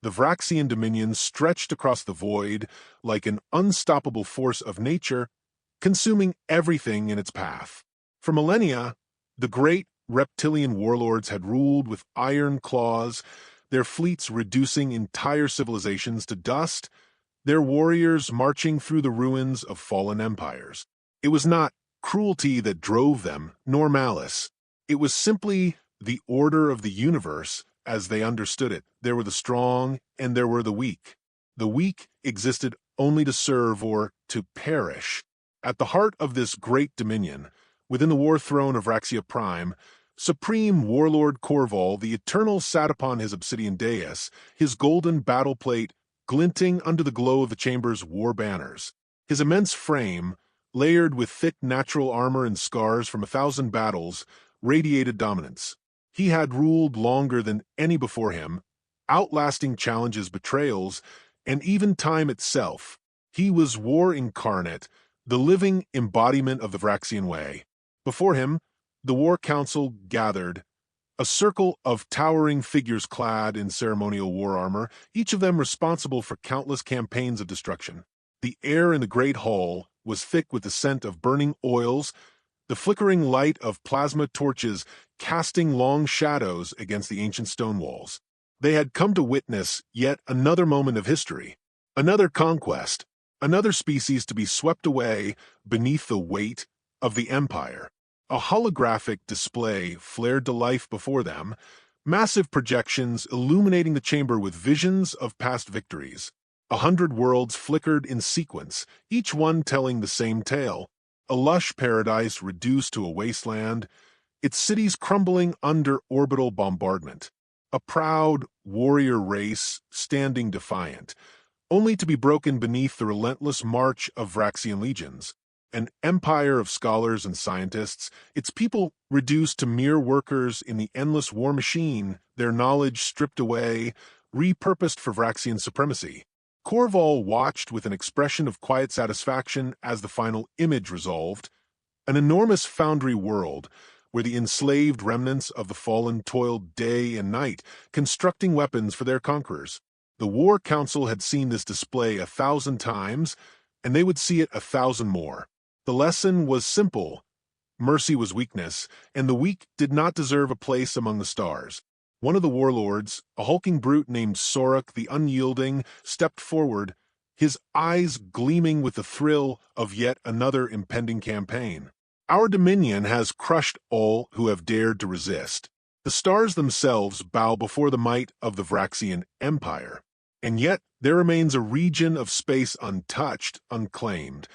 The Vraxian dominion stretched across the void like an unstoppable force of nature, consuming everything in its path. For millennia, the great reptilian warlords had ruled with iron claws, their fleets reducing entire civilizations to dust, their warriors marching through the ruins of fallen empires. It was not cruelty that drove them, nor malice. It was simply the order of the universe as they understood it. There were the strong and there were the weak. The weak existed only to serve or to perish. At the heart of this great dominion, within the war throne of Vraxia Prime, Supreme Warlord Corval the Eternal sat upon his obsidian dais, his golden battle plate glinting under the glow of the chamber's war banners. His immense frame, layered with thick natural armor and scars from 1,000 battles, radiated dominance. He had ruled longer than any before him, outlasting challenges, betrayals, and even time itself. He was war incarnate, the living embodiment of the Vraxian way. Before him, the War Council gathered, a circle of towering figures clad in ceremonial war armor, each of them responsible for countless campaigns of destruction. The air in the great hall was thick with the scent of burning oils, the flickering light of plasma torches casting long shadows against the ancient stone walls. They had come to witness yet another moment of history, another conquest, another species to be swept away beneath the weight of the Empire. A holographic display flared to life before them, massive projections illuminating the chamber with visions of past victories. 100 worlds flickered in sequence, each one telling the same tale. A lush paradise reduced to a wasteland, its cities crumbling under orbital bombardment. A proud warrior race standing defiant, only to be broken beneath the relentless march of Vraxian legions. An empire of scholars and scientists, its people reduced to mere workers in the endless war machine, their knowledge stripped away, repurposed for Vraxian supremacy. Corval watched with an expression of quiet satisfaction as the final image resolved, an enormous foundry world where the enslaved remnants of the fallen toiled day and night, constructing weapons for their conquerors. The War Council had seen this display 1,000 times, and they would see it 1,000 more. The lesson was simple. Mercy was weakness, and the weak did not deserve a place among the stars. One of the warlords, a hulking brute named Sorok the Unyielding, stepped forward, his eyes gleaming with the thrill of yet another impending campaign. Our dominion has crushed all who have dared to resist. The stars themselves bow before the might of the Vraxian Empire. And yet there remains a region of space untouched, unclaimed.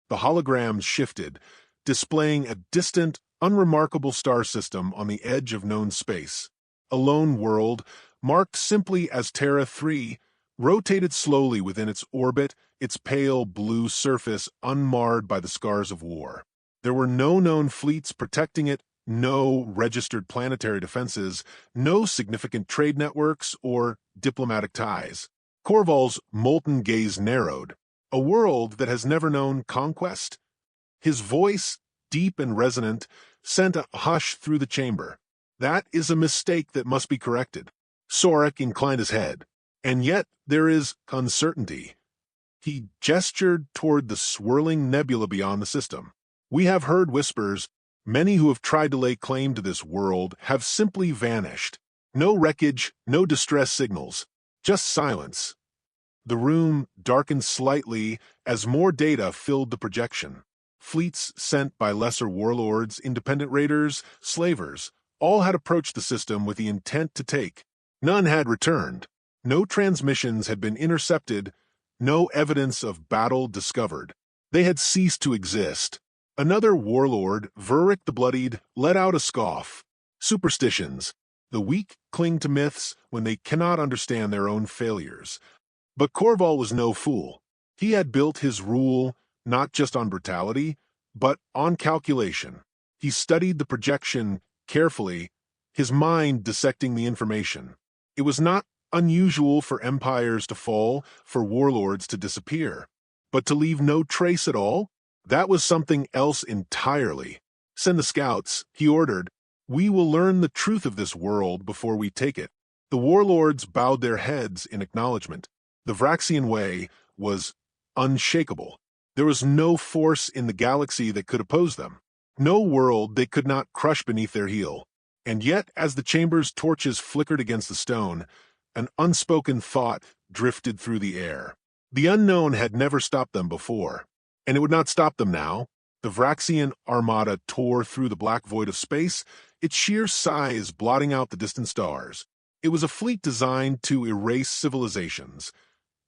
The holograms shifted, displaying a distant, unremarkable star system on the edge of known space. A lone world, marked simply as Terra 3, rotated slowly within its orbit, its pale blue surface unmarred by the scars of war. There were no known fleets protecting it, no registered planetary defenses, no significant trade networks or diplomatic ties. Corval's molten gaze narrowed. A world that has never known conquest? His voice, deep and resonant, sent a hush through the chamber. That is a mistake that must be corrected. Sorok inclined his head. And yet there is uncertainty. He gestured toward the swirling nebula beyond the system. We have heard whispers. Many who have tried to lay claim to this world have simply vanished. No wreckage, no distress signals. Just silence. The room darkened slightly as more data filled the projection. Fleets sent by lesser warlords, independent raiders, slavers, all had approached the system with the intent to take. None had returned. No transmissions had been intercepted, no evidence of battle discovered. They had ceased to exist. Another warlord, Vurik the Bloodied, let out a scoff. Superstitions. The weak cling to myths when they cannot understand their own failures. But Corval was no fool. He had built his rule not just on brutality, but on calculation. He studied the projection carefully, his mind dissecting the information. It was not unusual for empires to fall, for warlords to disappear. But to leave no trace at all? That was something else entirely. Send the scouts, he ordered. We will learn the truth of this world before we take it. The warlords bowed their heads in acknowledgement. The Vraxian way was unshakable. There was no force in the galaxy that could oppose them. No world they could not crush beneath their heel. And yet, as the chamber's torches flickered against the stone, an unspoken thought drifted through the air. The unknown had never stopped them before, and it would not stop them now. The Vraxian armada tore through the black void of space, its sheer size blotting out the distant stars. It was a fleet designed to erase civilizations.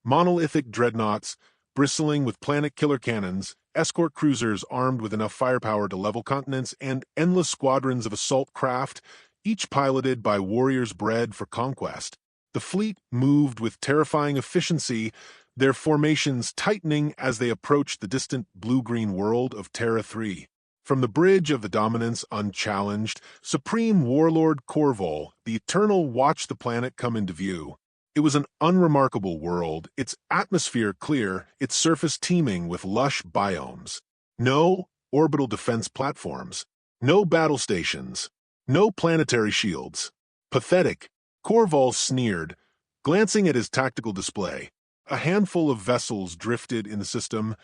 Monolithic dreadnoughts, bristling with planet-killer cannons, escort cruisers armed with enough firepower to level continents, and endless squadrons of assault craft, each piloted by warriors bred for conquest. The fleet moved with terrifying efficiency, their formations tightening as they approached the distant blue-green world of Terra 3. From the bridge of the Dominance unchallenged, Supreme Warlord Corval, the Eternal, watched the planet come into view. It was an unremarkable world, its atmosphere clear, its surface teeming with lush biomes. No orbital defense platforms, no battle stations, no planetary shields. Pathetic, Corval sneered, glancing at his tactical display. A handful of vessels drifted in the system,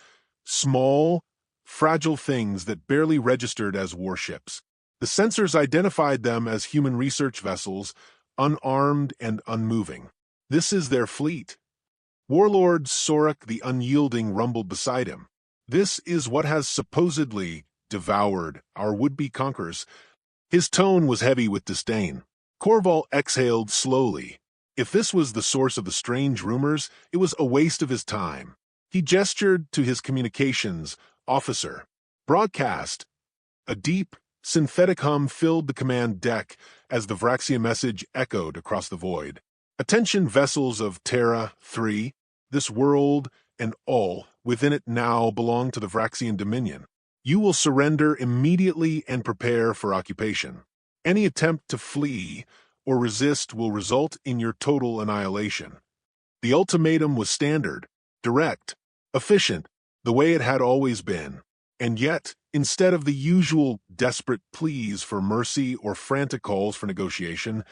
small, fragile things that barely registered as warships. The sensors identified them as human research vessels, unarmed and unmoving. This is their fleet. Warlord Sorak the Unyielding rumbled beside him. This is what has supposedly devoured our would-be conquerors. His tone was heavy with disdain. Corval exhaled slowly. If this was the source of the strange rumors, it was a waste of his time. He gestured to his communications officer. Broadcast. A deep, synthetic hum filled the command deck as the Vraxian message echoed across the void. Attention vessels of Terra 3, this world and all within it now belong to the Vraxian Dominion. You will surrender immediately and prepare for occupation. Any attempt to flee or resist will result in your total annihilation. The ultimatum was standard, direct, efficient, the way it had always been. And yet, instead of the usual desperate pleas for mercy or frantic calls for negotiation,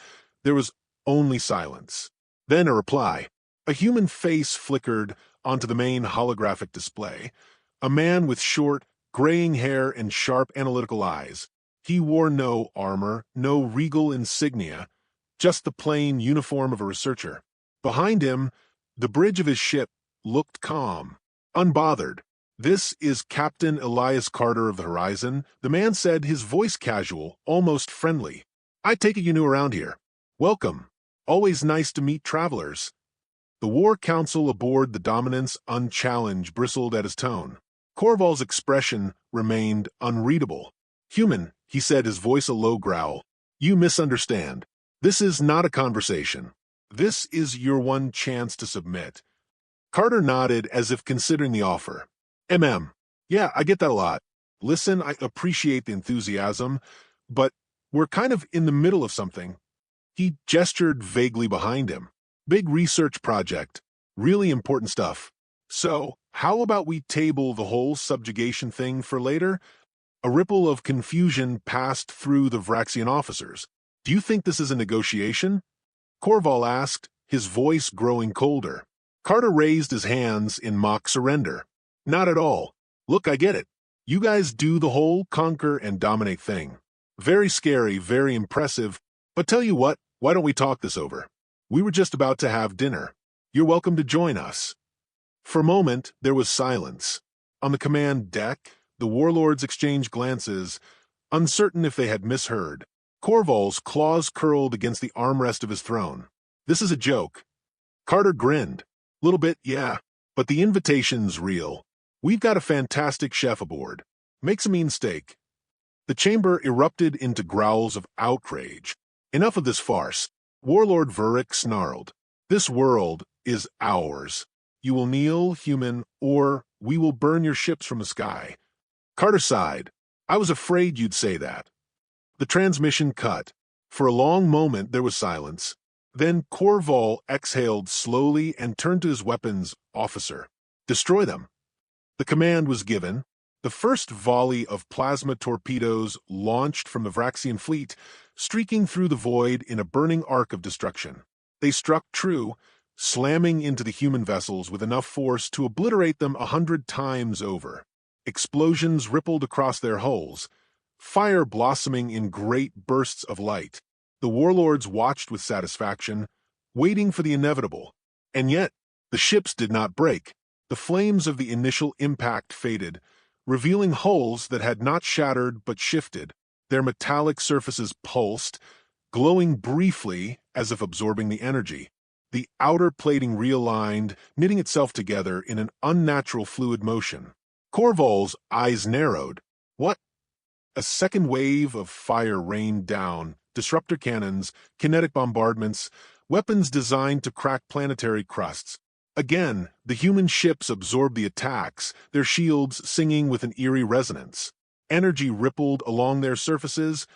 there was only silence. Then a reply. A human face flickered onto the main holographic display. A man with short, graying hair and sharp analytical eyes. He wore no armor, no regal insignia, just the plain uniform of a researcher. Behind him, the bridge of his ship looked calm, unbothered. This is Captain Elias Carter of the Horizon, the man said, his voice casual, almost friendly. I take it you new around here. Welcome. Always nice to meet travelers. The War Council aboard the Dominance unchallenged bristled at his tone. Corval's expression remained unreadable. Human, he said, his voice a low growl. You misunderstand. This is not a conversation. This is your one chance to submit. Carter nodded as if considering the offer. Yeah, I get that a lot. Listen, I appreciate the enthusiasm, but we're kind of in the middle of something. He gestured vaguely behind him. Big research project. Really important stuff. So, how about we table the whole subjugation thing for later? A ripple of confusion passed through the Vraxian officers. Do you think this is a negotiation? Corval asked, his voice growing colder. Carter raised his hands in mock surrender. Not at all. Look, I get it. You guys do the whole conquer and dominate thing. Very scary, very impressive. But tell you what, why don't we talk this over? We were just about to have dinner. You're welcome to join us. For a moment, there was silence. On the command deck, the warlords exchanged glances, uncertain if they had misheard. Corval's claws curled against the armrest of his throne. This is a joke. Carter grinned. Little bit, yeah, but the invitation's real. We've got a fantastic chef aboard. Makes a mean steak. The chamber erupted into growls of outrage. Enough of this farce. Warlord Vuric snarled. This world is ours. You will kneel, human, or we will burn your ships from the sky. Carter sighed. I was afraid you'd say that. The transmission cut. For a long moment there was silence. Then Corval exhaled slowly and turned to his weapons. Officer. Destroy them. The command was given. The first volley of plasma torpedoes launched from the Vraxian fleet, streaking through the void in a burning arc of destruction. They struck true, slamming into the human vessels with enough force to obliterate them 100 times over. Explosions rippled across their hulls, fire blossoming in great bursts of light. The warlords watched with satisfaction, waiting for the inevitable. And yet, the ships did not break. The flames of the initial impact faded, revealing hulls that had not shattered but shifted. Their metallic surfaces pulsed, glowing briefly as if absorbing the energy. The outer plating realigned, knitting itself together in an unnatural fluid motion. Corval's eyes narrowed. What? A second wave of fire rained down, disruptor cannons, kinetic bombardments, weapons designed to crack planetary crusts. Again, the human ships absorbed the attacks, their shields singing with an eerie resonance. Energy rippled along their surfaces,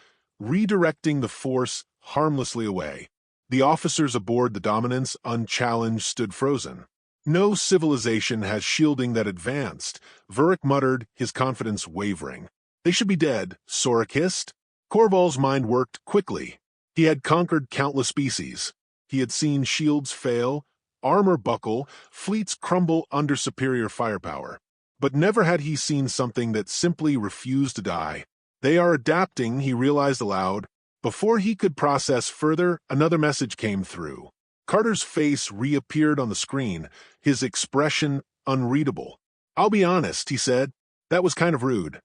redirecting the force harmlessly away. The officers aboard the Dominance, unchallenged, stood frozen. No civilization has shielding that advanced, Vuric muttered, his confidence wavering. They should be dead, Sorik hissed. Corval's mind worked quickly. He had conquered countless species. He had seen shields fail, armor buckle, fleets crumble under superior firepower. But never had he seen something that simply refused to die. They are adapting, he realized aloud. Before he could process further, another message came through. Carter's face reappeared on the screen, his expression unreadable. I'll be honest, he said. That was kind of rude.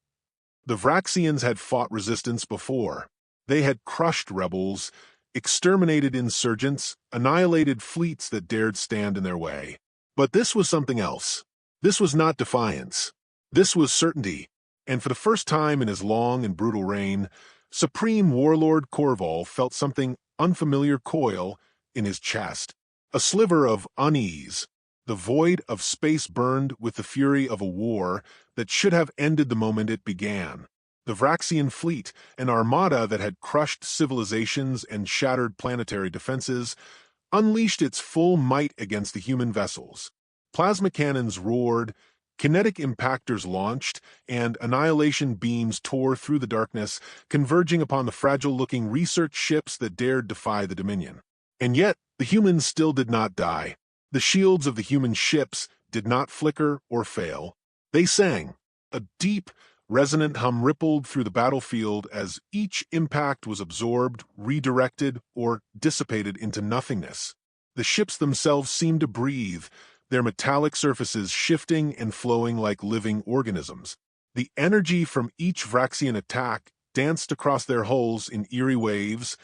The Vraxians had fought resistance before. They had crushed rebels, exterminated insurgents, annihilated fleets that dared stand in their way. But this was something else. This was not defiance. This was certainty. And for the first time in his long and brutal reign, Supreme Warlord Corval felt something unfamiliar coil in his chest. A sliver of unease. The void of space burned with the fury of a war that should have ended the moment it began. The Vraxian fleet, an armada that had crushed civilizations and shattered planetary defenses, unleashed its full might against the human vessels. Plasma cannons roared, kinetic impactors launched, and annihilation beams tore through the darkness, converging upon the fragile-looking research ships that dared defy the Dominion. And yet, the humans still did not die. The shields of the human ships did not flicker or fail. They sang. A deep, resonant hum rippled through the battlefield as each impact was absorbed, redirected, or dissipated into nothingness. The ships themselves seemed to breathe, their metallic surfaces shifting and flowing like living organisms. The energy from each Vraxian attack danced across their hulls in eerie waves,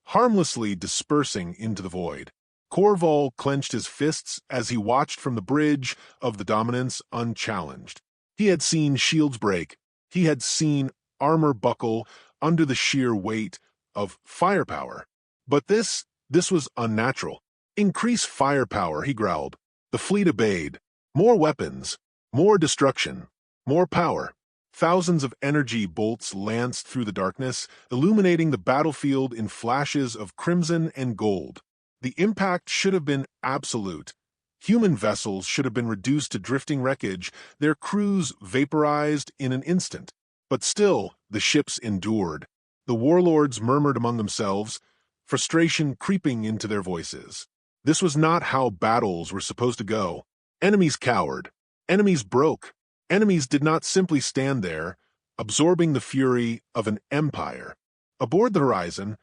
harmlessly dispersing into the void. Corval clenched his fists as he watched from the bridge of the Dominance unchallenged. He had seen shields break. He had seen armor buckle under the sheer weight of firepower. But this was unnatural. Increase firepower, he growled. The fleet obeyed. More weapons, more destruction, more power. Thousands of energy bolts lanced through the darkness, illuminating the battlefield in flashes of crimson and gold. The impact should have been absolute. Human vessels should have been reduced to drifting wreckage, their crews vaporized in an instant. But still, the ships endured. The warlords murmured among themselves, frustration creeping into their voices. This was not how battles were supposed to go. Enemies cowered. Enemies broke. Enemies did not simply stand there, absorbing the fury of an empire. Aboard the Horizon,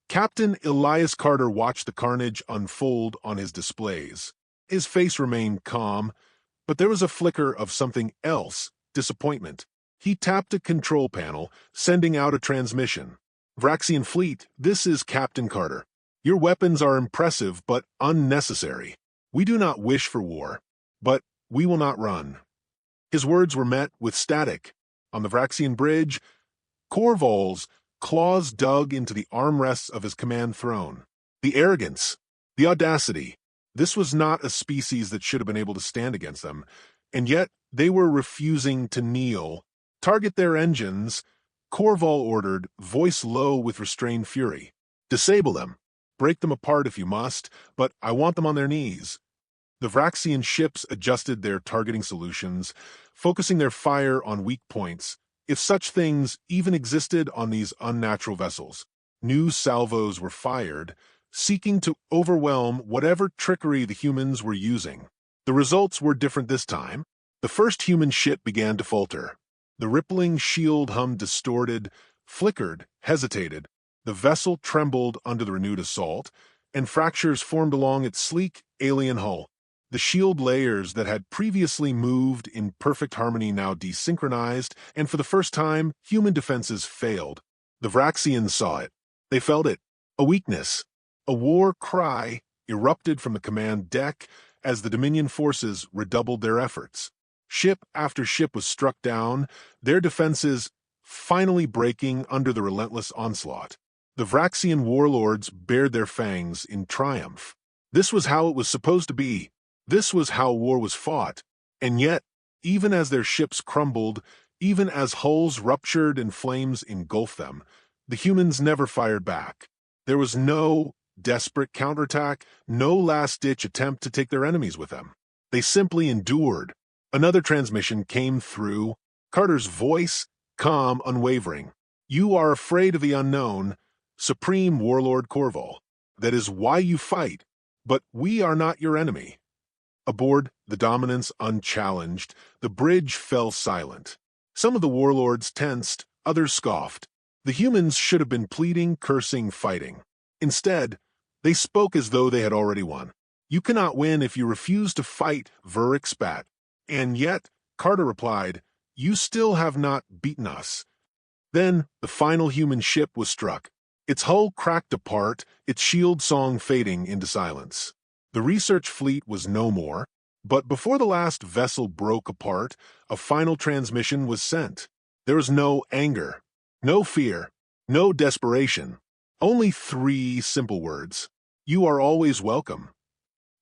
Captain Elias Carter watched the carnage unfold on his displays. His face remained calm, but there was a flicker of something else, disappointment. He tapped a control panel, sending out a transmission. Vraxian fleet, this is Captain Carter. Your weapons are impressive but unnecessary. We do not wish for war, but we will not run. His words were met with static. On the Vraxian bridge, Corval's claws dug into the armrests of his command throne. The arrogance, the audacity. This was not a species that should have been able to stand against them, and yet they were refusing to kneel. Target their engines, Corval ordered, voice low with restrained fury. Disable them. Break them apart if you must, but I want them on their knees. The Vraxian ships adjusted their targeting solutions, focusing their fire on weak points, if such things even existed on these unnatural vessels. New salvos were fired, seeking to overwhelm whatever trickery the humans were using. The results were different this time. The first human ship began to falter. The rippling shield hummed distorted, flickered, hesitated. The vessel trembled under the renewed assault, and fractures formed along its sleek, alien hull. The shield layers that had previously moved in perfect harmony now desynchronized, and for the first time, human defenses failed. The Vraxians saw it. They felt it. A weakness. A war cry erupted from the command deck as the Dominion forces redoubled their efforts. Ship after ship was struck down, their defenses finally breaking under the relentless onslaught. The Vraxian warlords bared their fangs in triumph. This was how it was supposed to be. This was how war was fought. And yet, even as their ships crumbled, even as hulls ruptured and flames engulfed them, the humans never fired back. There was no desperate counterattack, no last-ditch attempt to take their enemies with them. They simply endured. Another transmission came through, Carter's voice, calm, unwavering. "You are afraid of the unknown, Supreme Warlord Corval. That is why you fight, but we are not your enemy." Aboard, the Dominance unchallenged, the bridge fell silent. Some of the warlords tensed, others scoffed. The humans should have been pleading, cursing, fighting. Instead, they spoke as though they had already won. "You cannot win if you refuse to fight," Vuric spat. "And yet," Carter replied, "you still have not beaten us." Then, the final human ship was struck. Its hull cracked apart, its shield song fading into silence. The research fleet was no more, but before the last vessel broke apart, a final transmission was sent. There was no anger, no fear, no desperation, only 3 simple words. "You are always welcome."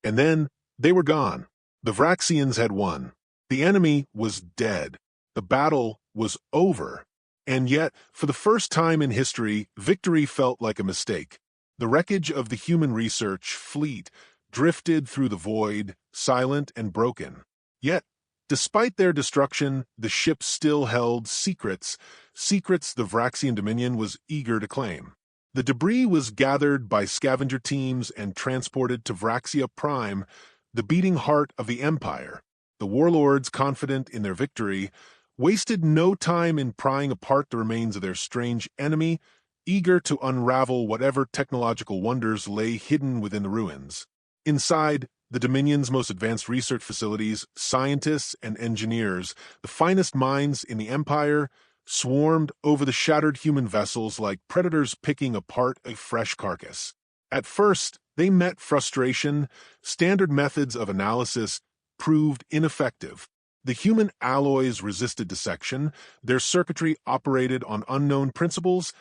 And then they were gone. The Vraxians had won. The enemy was dead. The battle was over. And yet, for the first time in history, victory felt like a mistake. The wreckage of the human research fleet drifted through the void, silent and broken. Yet, despite their destruction, the ship still held secrets the Vraxian Dominion was eager to claim. The debris was gathered by scavenger teams and transported to Vraxia Prime, the beating heart of the Empire. The warlords, confident in their victory, wasted no time in prying apart the remains of their strange enemy, eager to unravel whatever technological wonders lay hidden within the ruins. Inside the Dominion's most advanced research facilities, scientists and engineers, the finest minds in the Empire, swarmed over the shattered human vessels like predators picking apart a fresh carcass. At first, they met frustration. Standard methods of analysis proved ineffective. The human alloys resisted dissection, their circuitry operated on unknown principles,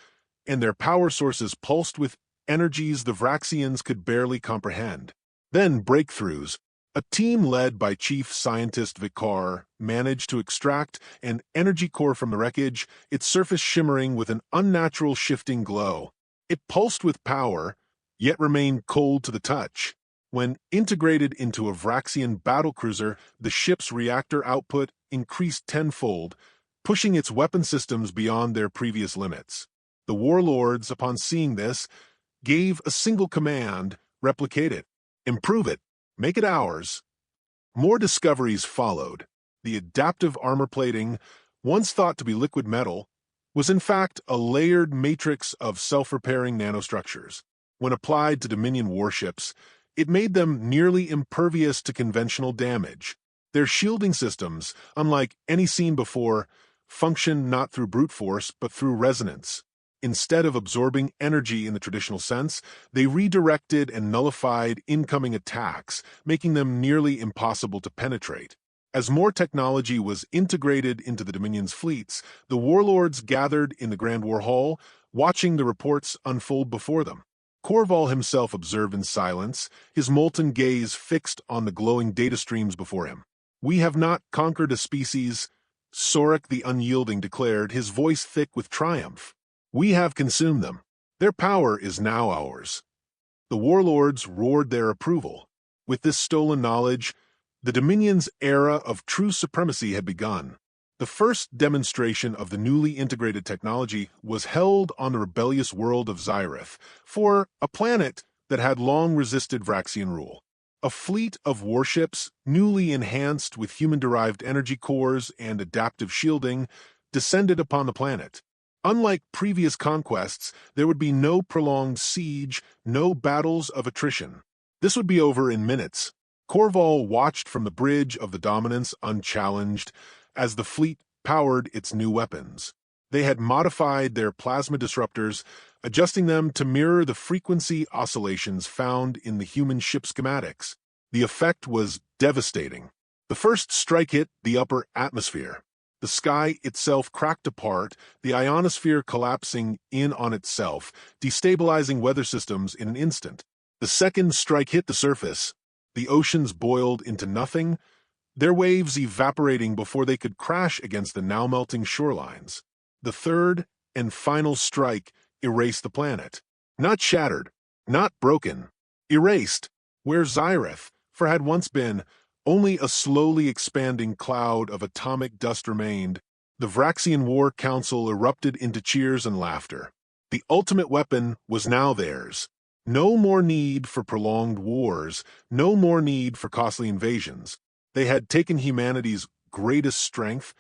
and their power sources pulsed with energies the Vraxians could barely comprehend. Then breakthroughs. A team led by Chief Scientist Vicar managed to extract an energy core from the wreckage, its surface shimmering with an unnatural shifting glow. It pulsed with power, yet remained cold to the touch. When integrated into a Vraxian battlecruiser, the ship's reactor output increased tenfold, pushing its weapon systems beyond their previous limits. The warlords, upon seeing this, gave a single command: replicate it, improve it, make it ours. More discoveries followed. The adaptive armor plating, once thought to be liquid metal, was in fact a layered matrix of self-repairing nanostructures. When applied to Dominion warships, it made them nearly impervious to conventional damage. Their shielding systems, unlike any seen before, functioned not through brute force but through resonance. Instead of absorbing energy in the traditional sense, they redirected and nullified incoming attacks, making them nearly impossible to penetrate. As more technology was integrated into the Dominion's fleets, the warlords gathered in the Grand War Hall, watching the reports unfold before them. Corval himself observed in silence, his molten gaze fixed on the glowing data streams before him. "We have not conquered a species," Soric the Unyielding declared, his voice thick with triumph. "We have consumed them. Their power is now ours." The warlords roared their approval. With this stolen knowledge, the Dominion's era of true supremacy had begun. The first demonstration of the newly integrated technology was held on the rebellious world of Xyrith, for a planet that had long resisted Vraxian rule. A fleet of warships, newly enhanced with human-derived energy cores and adaptive shielding, descended upon the planet. Unlike previous conquests, there would be no prolonged siege, no battles of attrition. This would be over in minutes. Corval watched from the bridge of the Dominance unchallenged as the fleet powered its new weapons. They had modified their plasma disruptors, adjusting them to mirror the frequency oscillations found in the human ship schematics. The effect was devastating. The first strike hit the upper atmosphere. The sky itself cracked apart, the ionosphere collapsing in on itself, destabilizing weather systems in an instant. The second strike hit the surface. The oceans boiled into nothing, their waves evaporating before they could crash against the now-melting shorelines. The third and final strike erased the planet. Not shattered, not broken, erased, where Xyreth, for had once been, only a slowly expanding cloud of atomic dust remained. The Vraxian War Council erupted into cheers and laughter. The ultimate weapon was now theirs. No more need for prolonged wars, no more need for costly invasions. They had taken humanity's greatest strength,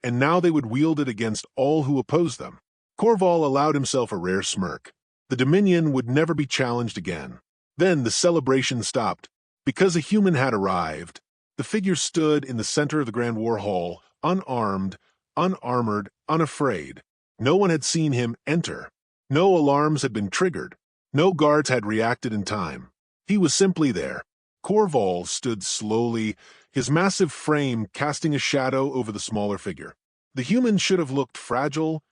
and now they would wield it against all who opposed them. Corval allowed himself a rare smirk. The Dominion would never be challenged again. Then the celebration stopped. Because a human had arrived, the figure stood in the center of the Grand War Hall, unarmed, unarmored, unafraid. No one had seen him enter. No alarms had been triggered. No guards had reacted in time. He was simply there. Corval stood slowly, his massive frame casting a shadow over the smaller figure. The human should have looked fragile,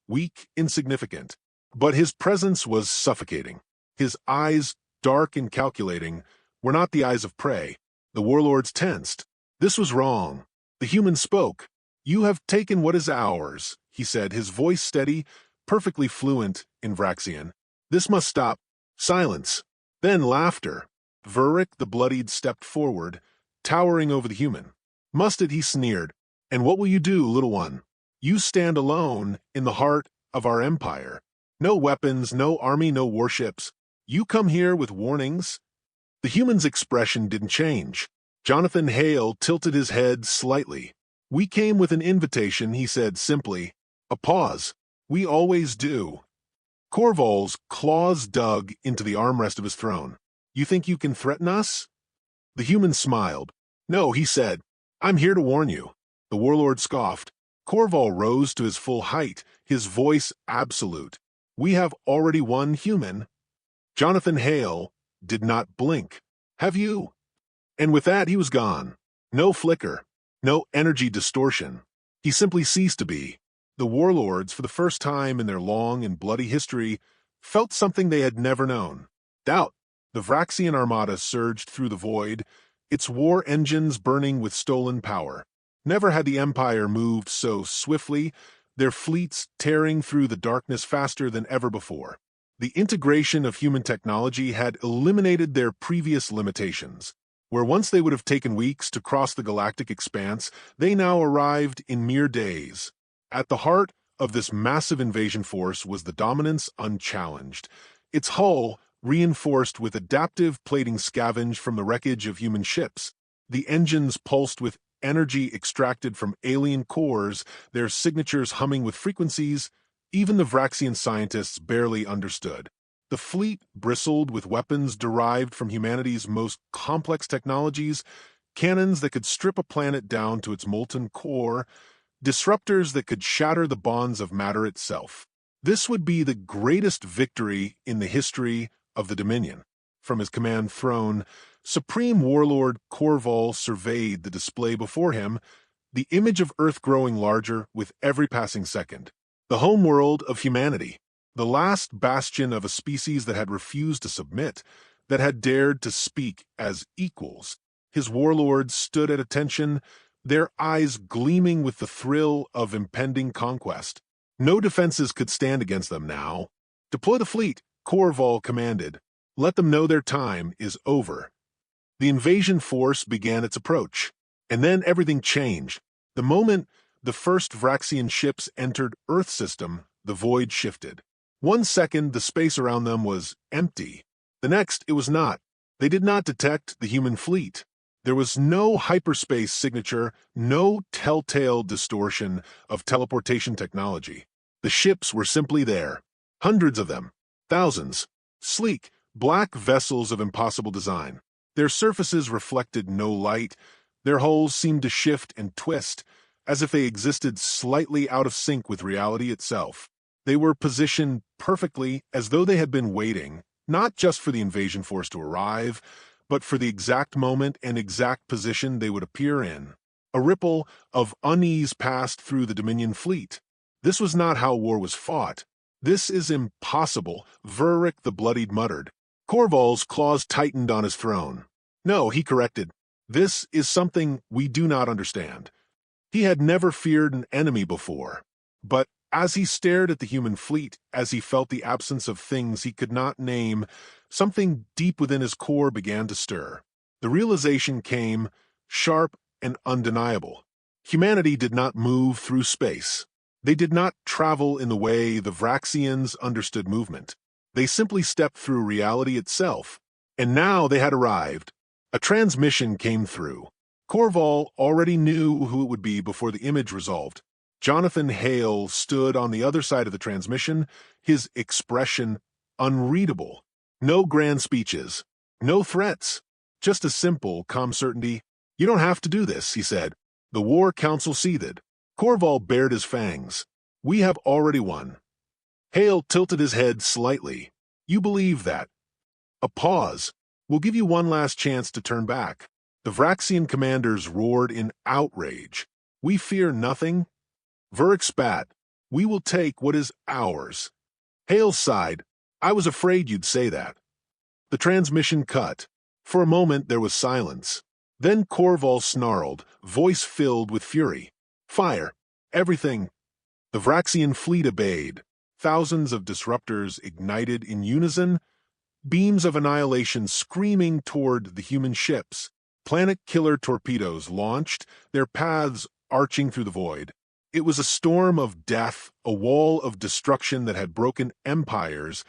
weak, insignificant. But his presence was suffocating. His eyes, dark and calculating, were not the eyes of prey. The warlords tensed. This was wrong. The human spoke. "You have taken what is ours," he said, his voice steady, perfectly fluent in Vraxian. "This must stop." Silence. Then laughter. Vuric the Bloodied stepped forward, towering over the human. "Must it?" he sneered. "And what will you do, little one? You stand alone in the heart of our empire. No weapons, no army, no warships. You come here with warnings?" The human's expression didn't change. Jonathan Hale tilted his head slightly. "We came with an invitation," he said simply. A pause. "We always do." Corval's claws dug into the armrest of his throne. "You think you can threaten us?" The human smiled. "No," he said. "I'm here to warn you." The warlord scoffed. Corval rose to his full height, his voice absolute. "We have already won, human." Jonathan Hale did not blink. "Have you?" And with that, he was gone. No flicker, no energy distortion. He simply ceased to be. The warlords, for the first time in their long and bloody history, felt something they had never known. Doubt. The Vraxian armada surged through the void, its war engines burning with stolen power. Never had the Empire moved so swiftly, their fleets tearing through the darkness faster than ever before. The integration of human technology had eliminated their previous limitations. Where once they would have taken weeks to cross the galactic expanse, they now arrived in mere days. At the heart of this massive invasion force was the Dominance unchallenged. Its hull reinforced with adaptive plating scavenged from the wreckage of human ships. The engines pulsed with energy extracted from alien cores, their signatures humming with frequencies even the Vraxian scientists barely understood. The fleet bristled with weapons derived from humanity's most complex technologies, cannons that could strip a planet down to its molten core, disruptors that could shatter the bonds of matter itself. This would be the greatest victory in the history of the Dominion. From his command throne, Supreme Warlord Corval surveyed the display before him, the image of Earth growing larger with every passing second. The homeworld of humanity, the last bastion of a species that had refused to submit, that had dared to speak as equals. His warlords stood at attention, their eyes gleaming with the thrill of impending conquest. No defenses could stand against them now. "Deploy the fleet," Corval commanded. "Let them know their time is over." The invasion force began its approach. And then everything changed. The moment the first Vraxian ships entered Earth system, the void shifted. 1 second, the space around them was empty. The next, it was not. They did not detect the human fleet. There was no hyperspace signature, no telltale distortion of teleportation technology. The ships were simply there. Hundreds of them. Thousands. Sleek, black vessels of impossible design. Their surfaces reflected no light. Their hulls seemed to shift and twist, as if they existed slightly out of sync with reality itself. They were positioned perfectly, as though they had been waiting, not just for the invasion force to arrive, but for the exact moment and exact position they would appear in. A ripple of unease passed through the Dominion fleet. This was not how war was fought. This is impossible, Verrick the Bloodied muttered. Corval's claws tightened on his throne. No, he corrected. This is something we do not understand. He had never feared an enemy before. But as he stared at the human fleet, as he felt the absence of things he could not name, something deep within his core began to stir. The realization came, sharp and undeniable. Humanity did not move through space. They did not travel in the way the Vraxians understood movement. They simply stepped through reality itself. And now they had arrived. A transmission came through. Corval already knew who it would be before the image resolved. Jonathan Hale stood on the other side of the transmission, his expression unreadable. No grand speeches, no threats, just a simple, calm certainty. You don't have to do this, he said. The War Council seethed. Corval bared his fangs. We have already won. Hale tilted his head slightly. You believe that? A pause. We'll give you one last chance to turn back. The Vraxian commanders roared in outrage. We fear nothing. Verrick spat. We will take what is ours. Hale sighed. I was afraid you'd say that. The transmission cut. For a moment there was silence. Then Corval snarled, voice filled with fury. Fire. Everything. The Vraxian fleet obeyed. Thousands of disruptors ignited in unison, beams of annihilation screaming toward the human ships. Planet-killer torpedoes launched, their paths arching through the void. It was a storm of death, a wall of destruction that had broken empires,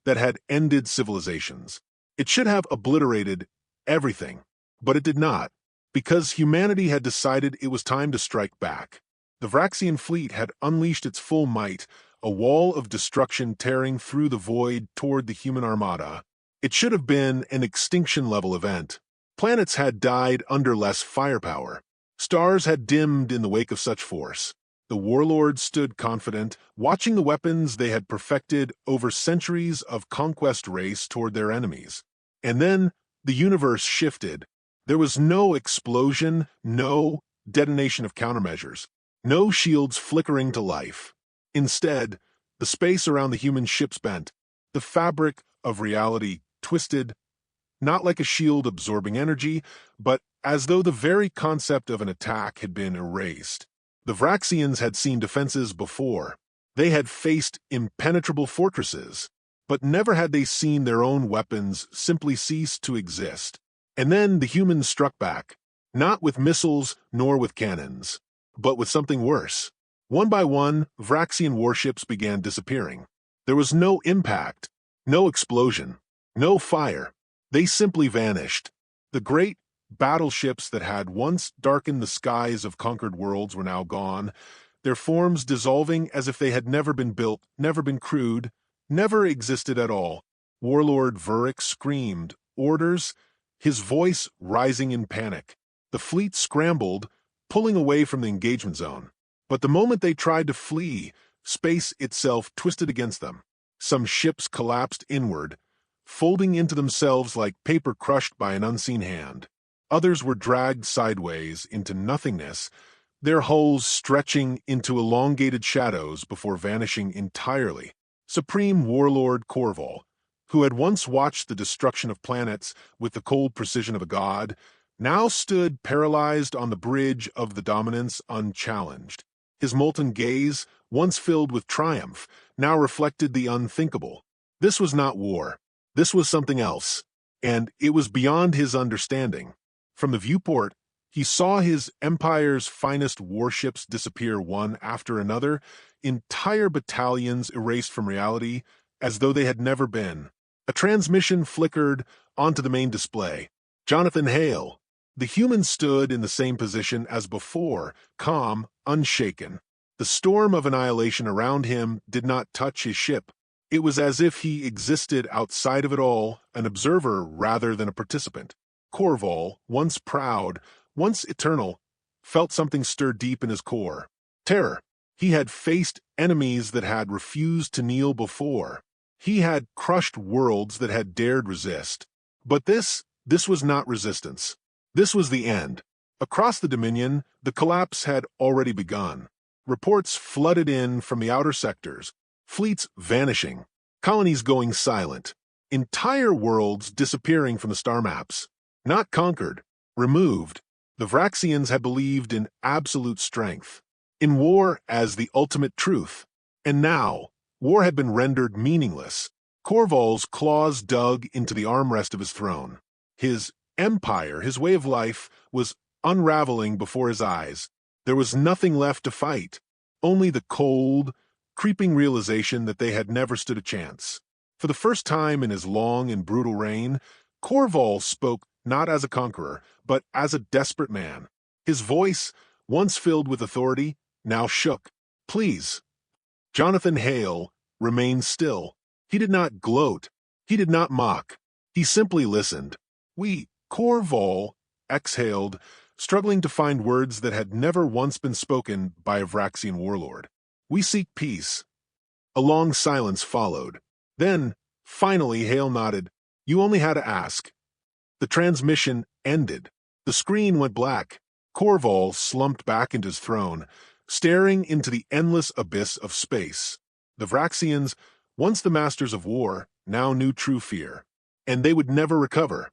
that had ended civilizations. It should have obliterated everything, but it did not, because humanity had decided it was time to strike back. The Vraxian fleet had unleashed its full might, a wall of destruction tearing through the void toward the human armada. It should have been an extinction-level event. Planets had died under less firepower. Stars had dimmed in the wake of such force. The warlords stood confident, watching the weapons they had perfected over centuries of conquest race toward their enemies. And then the universe shifted. There was no explosion, no detonation of countermeasures, no shields flickering to life. Instead, the space around the human ships bent, the fabric of reality twisted, not like a shield absorbing energy, but as though the very concept of an attack had been erased. The Vraxians had seen defenses before. They had faced impenetrable fortresses, but never had they seen their own weapons simply cease to exist. And then the humans struck back, not with missiles nor with cannons, but with something worse. One by one, Vraxian warships began disappearing. There was no impact, no explosion, no fire. They simply vanished. The great battleships that had once darkened the skies of conquered worlds were now gone, their forms dissolving as if they had never been built, never been crewed, never existed at all. Warlord Verrick screamed, orders, his voice rising in panic. The fleet scrambled, pulling away from the engagement zone. But the moment they tried to flee, space itself twisted against them. Some ships collapsed inward, folding into themselves like paper crushed by an unseen hand. Others were dragged sideways into nothingness, their hulls stretching into elongated shadows before vanishing entirely. Supreme Warlord Corval, who had once watched the destruction of planets with the cold precision of a god, now stood paralyzed on the bridge of the dominance unchallenged. His molten gaze, once filled with triumph, now reflected the unthinkable. This was not war. This was something else, and it was beyond his understanding. From the viewport, he saw his empire's finest warships disappear one after another, entire battalions erased from reality as though they had never been. A transmission flickered onto the main display. Jonathan Hale. The human stood in the same position as before, calm, unshaken. The storm of annihilation around him did not touch his ship. It was as if he existed outside of it all, an observer rather than a participant. Corval, once proud, once eternal, felt something stir deep in his core. Terror. He had faced enemies that had refused to kneel before. He had crushed worlds that had dared resist. But this was not resistance. This was the end. Across the Dominion, the collapse had already begun. Reports flooded in from the outer sectors, fleets vanishing, colonies going silent, entire worlds disappearing from the star maps. Not conquered, removed. The Vraxians had believed in absolute strength, in war as the ultimate truth. And now, war had been rendered meaningless. Corval's claws dug into the armrest of his throne. His empire, his way of life, was unraveling before his eyes. There was nothing left to fight, only the cold, creeping realization that they had never stood a chance. For the first time in his long and brutal reign, Corval spoke not as a conqueror, but as a desperate man. His voice, once filled with authority, now shook. Please. Jonathan Hale remained still. He did not gloat. He did not mock. He simply listened. Corval exhaled, struggling to find words that had never once been spoken by a Vraxian warlord. We seek peace. A long silence followed. Then, finally, Hale nodded. You only had to ask. The transmission ended. The screen went black. Corval slumped back into his throne, staring into the endless abyss of space. The Vraxians, once the masters of war, now knew true fear. And they would never recover.